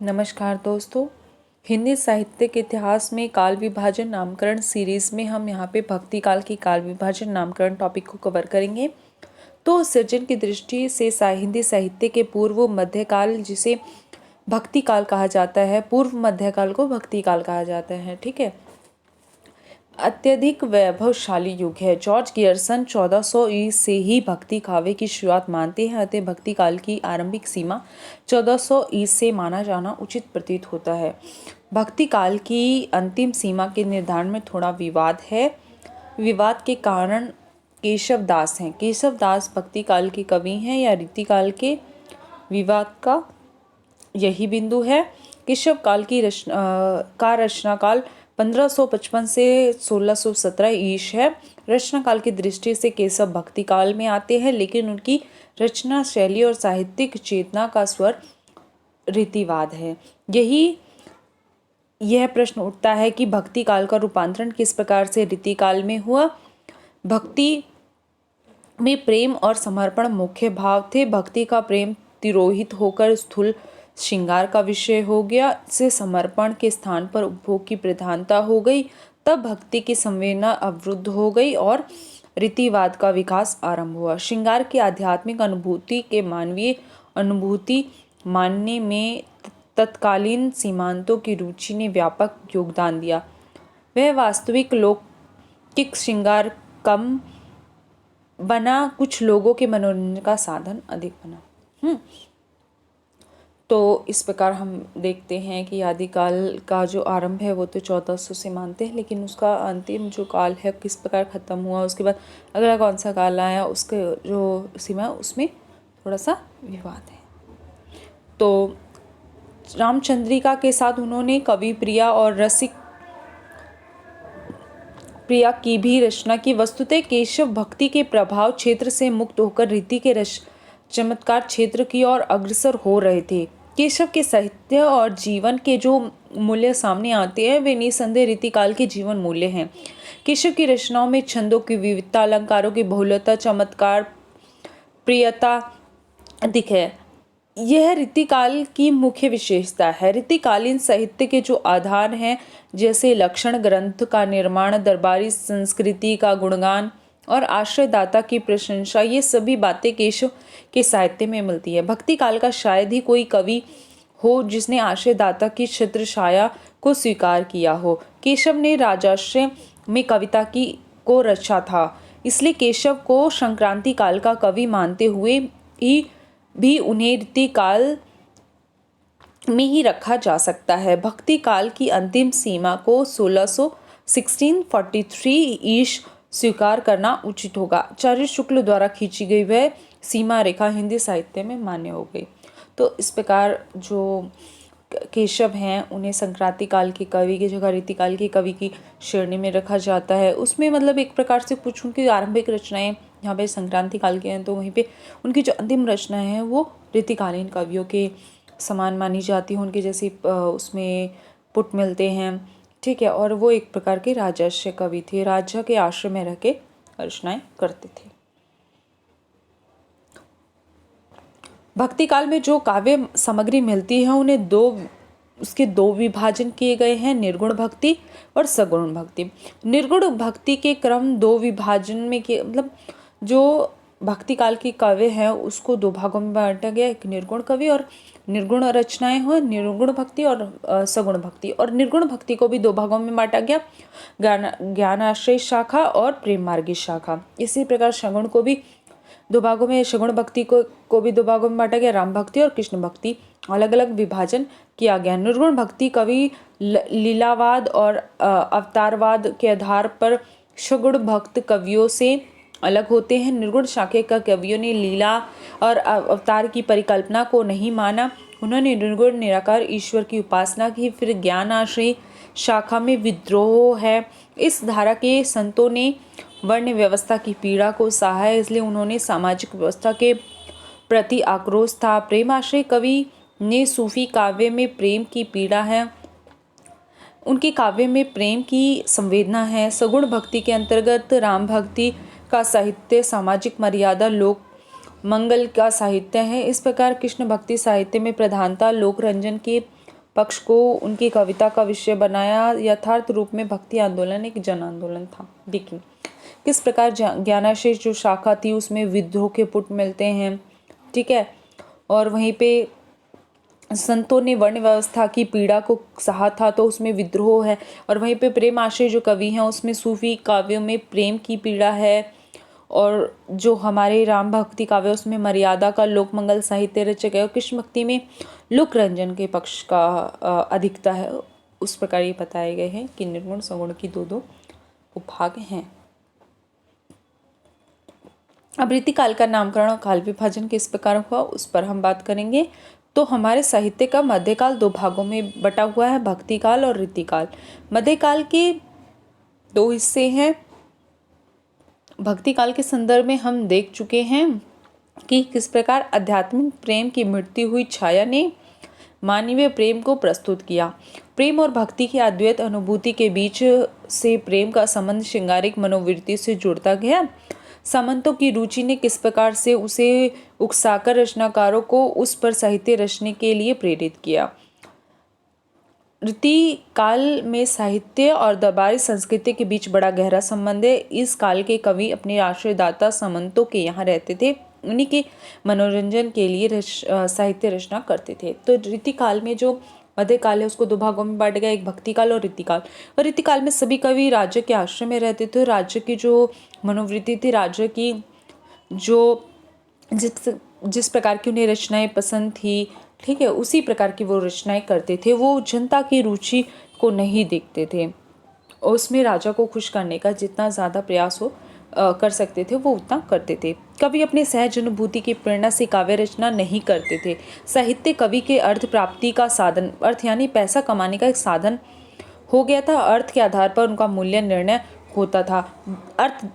नमस्कार दोस्तों। हिंदी साहित्य के इतिहास में काल विभाजन नामकरण सीरीज में हम यहाँ पे भक्ति काल की काल विभाजन नामकरण टॉपिक को कवर करेंगे। तो सृजन की दृष्टि से हिंदी साहित्य के पूर्व मध्यकाल जिसे भक्ति काल कहा जाता है, पूर्व मध्यकाल को भक्ति काल कहा जाता है। ठीक है, अत्यधिक वैभवशाली युग है। जॉर्ज गियर्सन 1400 ई से ही भक्ति काव्य की शुरुआत मानते हैं, अतः भक्ति काल की आरंभिक सीमा 1400 ई से माना जाना उचित प्रतीत होता है। भक्ति काल की अंतिम सीमा के निर्धारण में थोड़ा विवाद है। विवाद के कारण केशव दास हैं। केशव दास भक्ति काल के कवि हैं या रीतिकाल के? विवाद का यही बिंदु है। केशव काल की रचना काल 1555 से 1617 ईश है। रचना काल की दृष्टि से केशव भक्ति काल में आते हैं, लेकिन उनकी रचना शैली और साहित्यिक चेतना का स्वर रीतिवाद है। यह प्रश्न उठता है कि भक्ति काल का रूपांतरण किस प्रकार से रीति काल में हुआ। भक्ति में प्रेम और समर्पण मुख्य भाव थे। भक्ति का प्रेम तिरोहित होकर स्थूल श्रृंगार का विषय हो गया, से समर्पण के स्थान पर उपभोग की प्रधानता हो गई। तब भक्ति की संवेदना अवरुद्ध हो गई और रीतिवाद का विकास आरंभ हुआ। श्रृंगार की आध्यात्मिक अनुभूति के मानवीय अनुभूति मानने में तत्कालीन सीमांतों की रुचि ने व्यापक योगदान दिया। वह वास्तविक लौकिक श्रृंगार कम बना, कुछ लोगों के मनोरंजन का साधन अधिक बना। तो इस प्रकार हम देखते हैं कि आदिकाल का जो आरंभ है वो तो 1400 से मानते हैं, लेकिन उसका अंतिम जो काल है किस प्रकार ख़त्म हुआ, उसके बाद अगला कौन सा काल आया, उसके जो सीमा है उसमें थोड़ा सा विवाद है। तो रामचंद्रिका के साथ उन्होंने कवि प्रिया और रसिक प्रिया की भी रचना की। वस्तुतः केशव भक्ति के प्रभाव क्षेत्र से मुक्त होकर रीति के चमत्कार क्षेत्र की ओर अग्रसर हो रहे थे। केशव के साहित्य और जीवन के जो मूल्य सामने आते हैं वे निसंदेह रीतिकाल के जीवन मूल्य हैं। केशव की रचनाओं में छंदों की विविधता, अलंकारों की बहुलता, चमत्कार, प्रियता अधिक है। यह रीतिकाल की मुख्य विशेषता है। रीतिकालीन साहित्य के जो आधार हैं, जैसे लक्षण ग्रंथ का निर्माण, दरबारी संस्कृति का गुणगान और आश्रयदाता की प्रशंसा, ये सभी बातें केशव के साहित्य में मिलती है। भक्ति काल का शायद ही कोई कवि हो जिसने आश्रयदाता की छत्रछाया को स्वीकार किया हो। केशव ने राजाश्रय में कविता को रचा था, इसलिए केशव को संक्रांति काल का कवि मानते हुए भी उन्हें रीति काल में ही रखा जा सकता है। भक्ति काल की अंतिम सीमा को 1643 ईश स्वीकार करना उचित होगा। आचार्य शुक्ल द्वारा खींची गई वह सीमा रेखा हिंदी साहित्य में मान्य हो गई। तो इस प्रकार जो केशव हैं उन्हें संक्रांति काल के कवि की जगह रीतिकाल के कवि की श्रेणी में रखा जाता है। उसमें मतलब एक प्रकार से कुछ उनकी आरंभिक रचनाएं यहाँ पे संक्रांति काल के हैं, तो वहीं पे उनकी जो अंतिम रचनाएं हैं वो रीतिकालीन कवियों के समान मानी जाती है। उनके जैसे उसमें पुट मिलते हैं, ठीक है, और वो एक प्रकार के राजर्षय कवि थे, राजा के आश्रम में रह के रचनाएं करते थे। भक्ति काल में जो काव्य सामग्री मिलती है उन्हें उसके दो विभाजन किए गए हैं, निर्गुण भक्ति और सगुण भक्ति। निर्गुण भक्ति के क्रम दो विभाजन में मतलब जो भक्ति काल की काव्य है उसको दो भागों में बांटा गया, एक निर्गुण कवि और निर्गुण रचनाएं हो, निर्गुण भक्ति और सगुण भक्ति। और निर्गुण भक्ति को भी दो भागों में बांटा गया, ज्ञानाश्रय शाखा और प्रेम मार्गी शाखा। इसी प्रकार सगुण को भी दो भागों में, सगुण भक्ति को भी दो भागों में बांटा गया, राम भक्ति और कृष्ण भक्ति, अलग अलग विभाजन किया गया। निर्गुण भक्ति कवि लीलावाद और अवतारवाद के आधार पर सगुण भक्त कवियों से अलग होते हैं। निर्गुण शाखे का कवियों ने लीला और अवतार की परिकल्पना को नहीं माना, उन्होंने निर्गुण निराकार ईश्वर की उपासना की। फिर ज्ञान आश्रय शाखा में विद्रोह है। इस धारा के संतों ने वर्ण व्यवस्था की पीड़ा को सहा है, इसलिए उन्होंने सामाजिक व्यवस्था के प्रति आक्रोश था। प्रेम आश्रय कवि ने सूफी काव्य में प्रेम की पीड़ा है, उनके काव्य में प्रेम की संवेदना है। सगुण भक्ति के अंतर्गत राम भक्ति का साहित्य सामाजिक मर्यादा, लोक मंगल का साहित्य है। इस प्रकार कृष्ण भक्ति साहित्य में प्रधानता लोक रंजन के पक्ष को उनकी कविता का विषय बनाया। यथार्थ रूप में भक्ति आंदोलन एक जन आंदोलन था। देखिए किस प्रकार ज्ञानाशेष जो शाखा थी उसमें विद्रोह के पुट मिलते हैं, ठीक है। और वहीं पे संतों ने वर्ण व्यवस्था की पीड़ा को सहा था, तो उसमें विद्रोह है। और वहीं पे प्रेम आश्रय जो कवि हैं उसमें सूफी काव्यों में प्रेम की पीड़ा है। और जो हमारे राम भक्ति काव्य उसमें मर्यादा का लोक मंगल साहित्य रचे गए। और कृष्ण भक्ति में लोक रंजन के पक्ष का अधिकता है। उस प्रकार ये बताए गए हैं कि निर्गुण सगुण की दो दो उपभाग हैं। अब रीतिकाल का नामकरण और काल विभाजन किस प्रकार हुआ उस पर हम बात करेंगे। तो हमारे साहित्य का मध्यकाल दो भागों में बटा हुआ है, भक्ति काल और रीतिकाल। मध्यकाल के दो हिस्से हैं। भक्ति काल के संदर्भ में हम देख चुके हैं कि किस प्रकार आध्यात्मिक प्रेम की मिटती हुई छाया ने मानवीय प्रेम को प्रस्तुत किया। प्रेम और भक्ति की अद्वैत अनुभूति के बीच से प्रेम का संबंध श्रृंगारिक मनोवृत्ति से जुड़ता गया। सामंतों की रुचि ने किस प्रकार से उसे उकसाकर रचनाकारों को उस पर साहित्य रचने के लिए प्रेरित किया। रीति काल में साहित्य और दरबारी संस्कृति के बीच बड़ा गहरा संबंध है। इस काल के कवि अपने आश्रयदाता सामंतों के यहाँ रहते थे, उन्हीं के मनोरंजन के लिए साहित्य रचना करते थे। तो रीति काल में जो मध्यकाल है उसको दो भागों में बांटा गया, एक भक्ति काल और रीतिकाल। और रीतिकाल में सभी कवि राज्य के आश्रय में रहते थे। राज्य की जो मनोवृत्ति थी, राज्य की जो जिस प्रकार की उन्हें रचनाएं पसंद थी, ठीक है, उसी प्रकार की वो रचनाएं करते थे। वो जनता की रुचि को नहीं देखते थे। उसमें राजा को खुश करने का जितना ज़्यादा प्रयास हो कर सकते थे वो उतना करते थे। कवि अपने सहज अनुभूति की प्रेरणा से काव्य रचना नहीं करते थे। साहित्य कवि के अर्थ प्राप्ति का साधन, अर्थ यानी पैसा कमाने का एक साधन हो गया था। अर्थ के आधार पर उनका मूल्य निर्णय होता था। अर्थ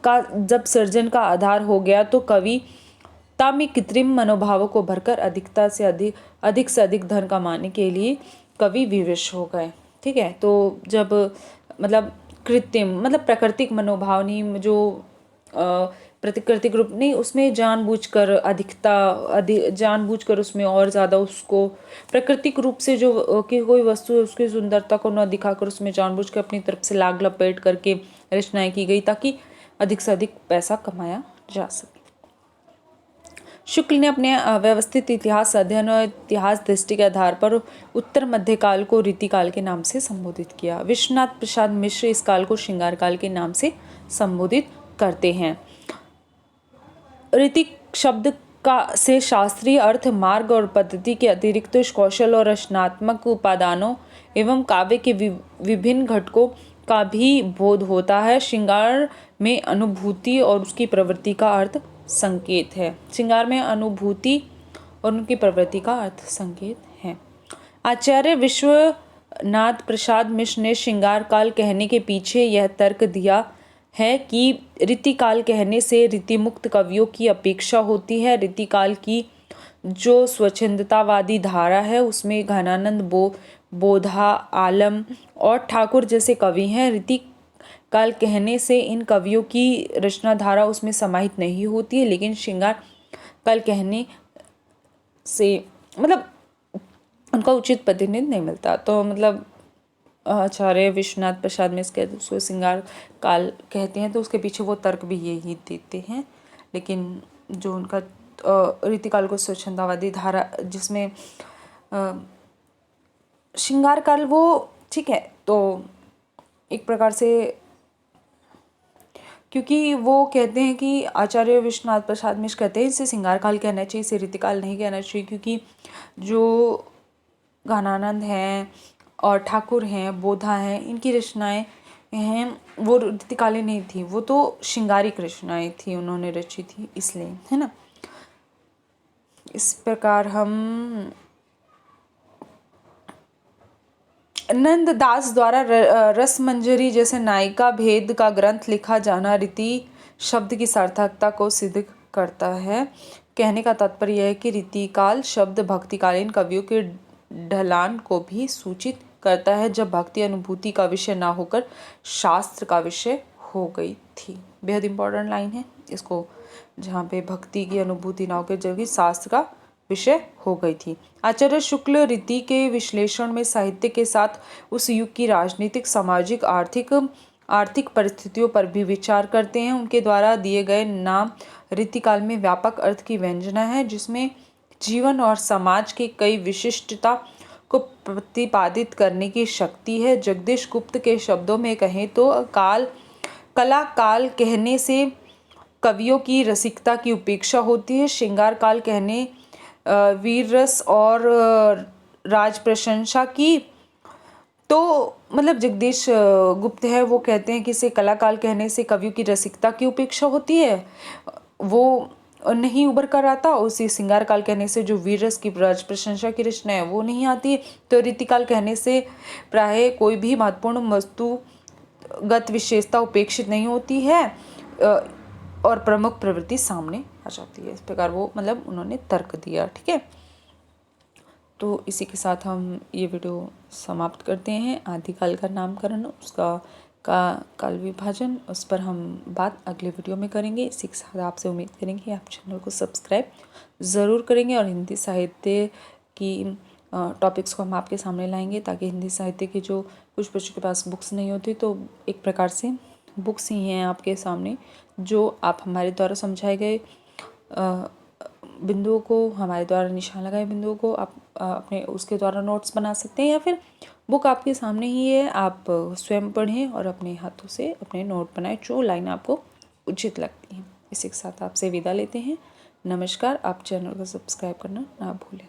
का जब सृजन का आधार हो गया तो कविता में कृत्रिम मनोभावों को भरकर अधिक से अधिक धन कमाने के लिए कवि विवश हो गए, ठीक है। तो जब मतलब कृत्रिम मतलब प्राकृतिक मनोभाव नहीं, जो प्राकृतिक रूप नहीं, उसमें जानबूझकर उसमें और ज़्यादा उसको प्राकृतिक रूप से जो कि कोई वस्तु है उसकी सुंदरता को न दिखाकर उसमें जानबूझकर अपनी तरफ से लाग लपेट करके रचनाएं की गई ताकि अधिक से अधिक पैसा कमाया जा सके। शुक्ल ने अपने व्यवस्थित इतिहास अध्ययन और इतिहास दृष्टि के आधार पर उत्तर मध्यकाल को रीतिकाल के नाम से संबोधित किया। विश्वनाथ प्रसाद मिश्र इस काल को श्रृंगार काल के नाम से संबोधित करते हैं। रीति शब्द का से शास्त्रीय अर्थ मार्ग और पद्धति के अतिरिक्त कौशल और रचनात्मक उपादानों एवं काव्य के विभिन्न घटकों का भी बोध होता है। श्रृंगार में अनुभूति और उसकी प्रवृत्ति का अर्थ संकेत है। श्रृंगार में अनुभूति और उनकी प्रवृत्ति का अर्थ संकेत है। आचार्य विश्वनाथ प्रसाद मिश्र ने श्रृंगार काल कहने के पीछे यह तर्क दिया है कि रीतिकाल कहने से रीतिमुक्त कवियों की अपेक्षा होती है। रीतिकाल की जो स्वच्छंदतावादी धारा है उसमें घनानंद बोधा, आलम और ठाकुर जैसे कवि हैं। रीतिकाल कहने से इन कवियों की रचना धारा उसमें समाहित नहीं होती है, लेकिन श्रृंगार काल कहने से मतलब उनका उचित प्रतिनिधित्व नहीं मिलता। तो मतलब आचार्य विश्वनाथ प्रसाद मिश्र उसको श्रृंगार काल कहते हैं, तो उसके पीछे वो तर्क भी यही देते हैं। लेकिन जो उनका रीतिकाल को स्वच्छंदतावादी धारा जिसमें श्रृंगार काल वो ठीक है, तो एक प्रकार से क्योंकि वो कहते हैं कि आचार्य विश्वनाथ प्रसाद मिश्र कहते हैं इसे श्रृंगार काल कहना चाहिए, इसे रीतिकाल नहीं कहना चाहिए, क्योंकि जो घनानंद हैं और ठाकुर हैं, बोधा हैं, इनकी रचनाएं हैं वो रीतिकालीन नहीं थी, वो तो श्रृंगारिक रचनाएं थी, उन्होंने रची थी, इसलिए, है ना। इस प्रकार हम नंददास द्वारा रसमंजरी जैसे नायिका भेद का ग्रंथ लिखा जाना रीति शब्द की सार्थकता को सिद्ध करता है। कहने का तात्पर्य यह है कि रीतिकाल शब्द भक्तिकालीन कवियों के ढलान को भी सूचित करता है, जब भक्ति अनुभूति का विषय ना होकर शास्त्र का विषय हो गई थी। बेहद इंपॉर्टेंट लाइन है इसको, जहाँ पे भक्ति की अनुभूति ना होकर जबकि शास्त्र का विषय हो गई थी। आचार्य शुक्ल रीति के विश्लेषण में साहित्य के साथ उस युग की राजनीतिक, सामाजिक, आर्थिक परिस्थितियों पर भी विचार करते हैं। उनके द्वारा दिए गए नाम रीतिकाल में व्यापक अर्थ की व्यंजना है, जिसमें जीवन और समाज की कई विशिष्टता को प्रतिपादित करने की शक्ति है। जगदीश गुप्त के शब्दों में कहें तो कला काल कहने से कवियों की रसिकता की उपेक्षा होती है। श्रृंगार काल कहने वीर रस और राज प्रशंसा की। तो मतलब जगदीश गुप्त है वो कहते हैं कि इसे कला काल कहने से कवियों की रसिकता की उपेक्षा होती है, वो नहीं उभर कर आता। उसी श्रृंगार काल कहने से जो वीर रस की राज प्रशंसा की रचना है वो नहीं आती है। तो रीतिकाल कहने से प्राय कोई भी महत्वपूर्ण वस्तुगत विशेषता उपेक्षित नहीं होती है और प्रमुख प्रवृत्ति सामने आ जाती है। इस प्रकार वो मतलब उन्होंने तर्क दिया। ठीक है, तो इसी के साथ हम ये वीडियो समाप्त करते हैं। आदिकाल का नामकरण, उसका काल विभाजन, उस पर हम बात अगले वीडियो में करेंगे। इसी के साथ आपसे उम्मीद करेंगे आप चैनल को सब्सक्राइब ज़रूर करेंगे और हिंदी साहित्य की टॉपिक्स को हम आपके सामने लाएंगे, ताकि हिंदी साहित्य की जो कुछ बच्चों के पास बुक्स नहीं होती, तो एक प्रकार से बुक्स ही हैं आपके सामने, जो आप हमारे द्वारा समझाए गए बिंदुओं को, हमारे द्वारा निशान लगाए बिंदुओं को आप अपने उसके द्वारा नोट्स बना सकते हैं, या फिर बुक आपके सामने ही है, आप स्वयं पढ़ें और अपने हाथों से अपने नोट बनाएं जो लाइन आपको उचित लगती है। इसी के साथ आपसे विदा लेते हैं। नमस्कार। आप चैनल को सब्सक्राइब करना ना भूलें।